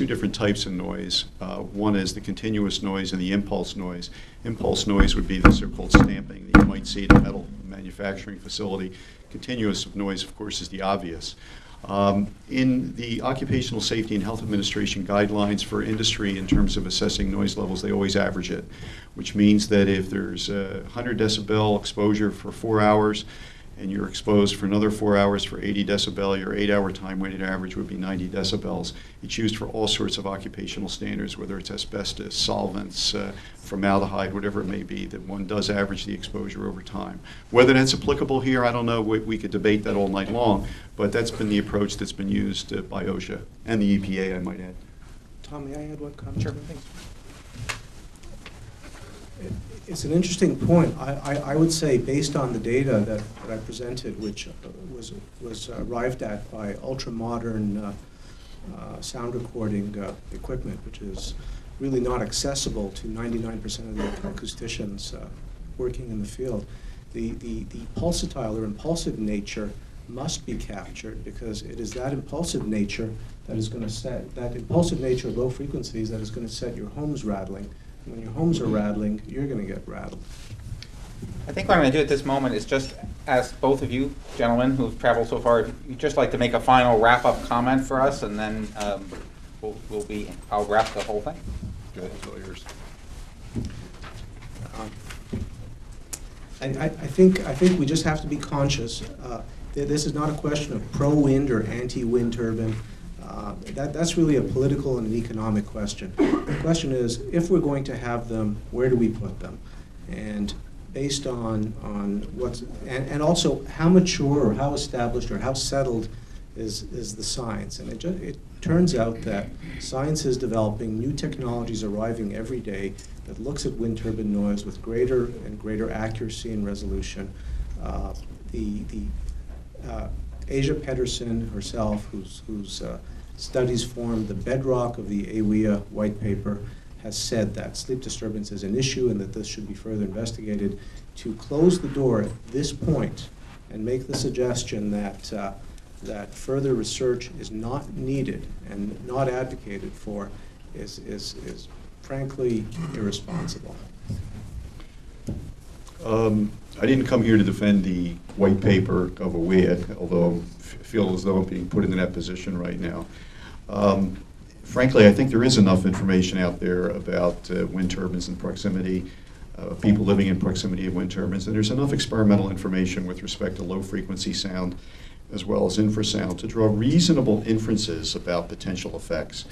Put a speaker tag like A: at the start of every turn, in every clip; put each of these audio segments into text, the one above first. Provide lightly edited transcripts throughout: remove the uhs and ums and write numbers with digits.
A: two different types of noise. One is the continuous noise and the impulse noise. Impulse noise would be the so-called stamping that you might see at a metal manufacturing facility. Continuous noise, of course, is the obvious. In the Occupational Safety and Health Administration guidelines for industry in terms of assessing noise levels, they always average it, which means that if there's a 100 decibel exposure for 4 hours and you're exposed for another 4 hours for 80 decibel, your 8-hour time-weighted average would be 90 decibels. It's used for all sorts of occupational standards, whether it's asbestos, solvents, formaldehyde, whatever it may be, that one does average the exposure over time. Whether that's applicable here, I don't know. We could debate that all night long, but that's been the approach that's been used by OSHA and the EPA, I might add.
B: Tom, may I add one comment?
C: Sure.
B: It's an interesting point. I would say, based on the data that I presented, which was arrived at by ultra-modern sound recording equipment, which is really not accessible to 99% of the acousticians working in the field, the pulsatile or impulsive nature must be captured, because it is that impulsive nature that is going to set, that impulsive nature of low frequencies that is going to set your homes rattling. When your homes are rattling, you're going to get rattled.
C: I think what I'm going to do at this moment is just ask both of you gentlemen who've traveled so far, if you'd just like to make a final wrap-up comment for us, and then I'll wrap the whole thing.
A: Go ahead, it's all yours.
B: I think we just have to be conscious. This is not a question of pro-wind or anti-wind turbine. That's really a political and an economic question. The question is, if we're going to have them, where do we put them? And based on what's, and also how mature or how established or how settled is the science. And it turns out that science is developing, new technologies arriving every day that looks at wind turbine noise with greater and greater accuracy and resolution. Asia Pedersen herself, whose studies formed the bedrock of the AWEA white paper, has said that sleep disturbance is an issue and that this should be further investigated. To close the door at this point and make the suggestion that that further research is not needed and not advocated for is frankly irresponsible.
A: I didn't come here to defend the white paper of AWEA, although I feel as though I'm being put in that position right now. Frankly, I think there is enough information out there about wind turbines in proximity, people living in proximity of wind turbines, and there's enough experimental information with respect to low-frequency sound as well as infrasound to draw reasonable inferences about potential effects.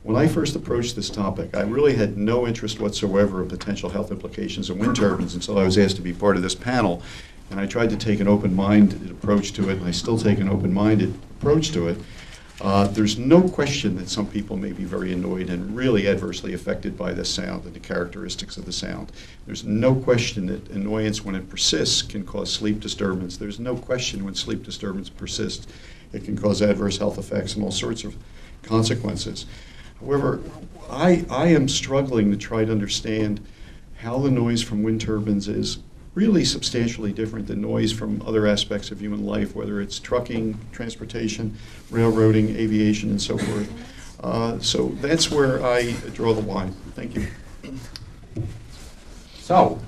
A: When I first approached this topic, I really had no interest whatsoever in potential health implications of wind turbines until I was asked to be part of this panel. And I tried to take an open-minded approach to it, and I still take an open-minded approach to it. There's no question that some people may be very annoyed and really adversely affected by the sound and the characteristics of the sound. There's no question that annoyance, when it persists, can cause sleep disturbance. There's no question when sleep disturbance persists, it can cause adverse health effects and all sorts of consequences. However, I am struggling to try to understand how the noise from wind turbines is really substantially different than noise from other aspects of human life, whether it's trucking, transportation, railroading, aviation, and so forth. So that's where I draw the line. Thank you.
C: So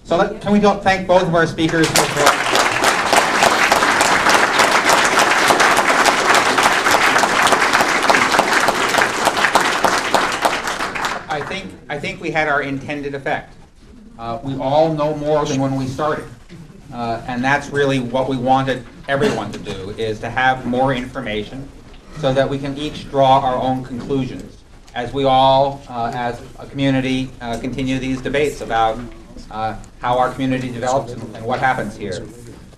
C: can we thank both of our speakers for I think we had our intended effect. We all know more than when we started. And that's really what we wanted everyone to do, is to have more information so that we can each draw our own conclusions as we all, as a community, continue these debates about how our community develops and what happens here.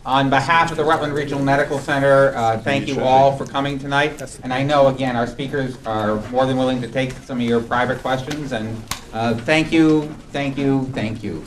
C: On behalf of the Rutland Regional Medical Center, thank you all for coming tonight. And I know, again, our speakers are more than willing to take some of your private questions. And thank you, thank you, thank you.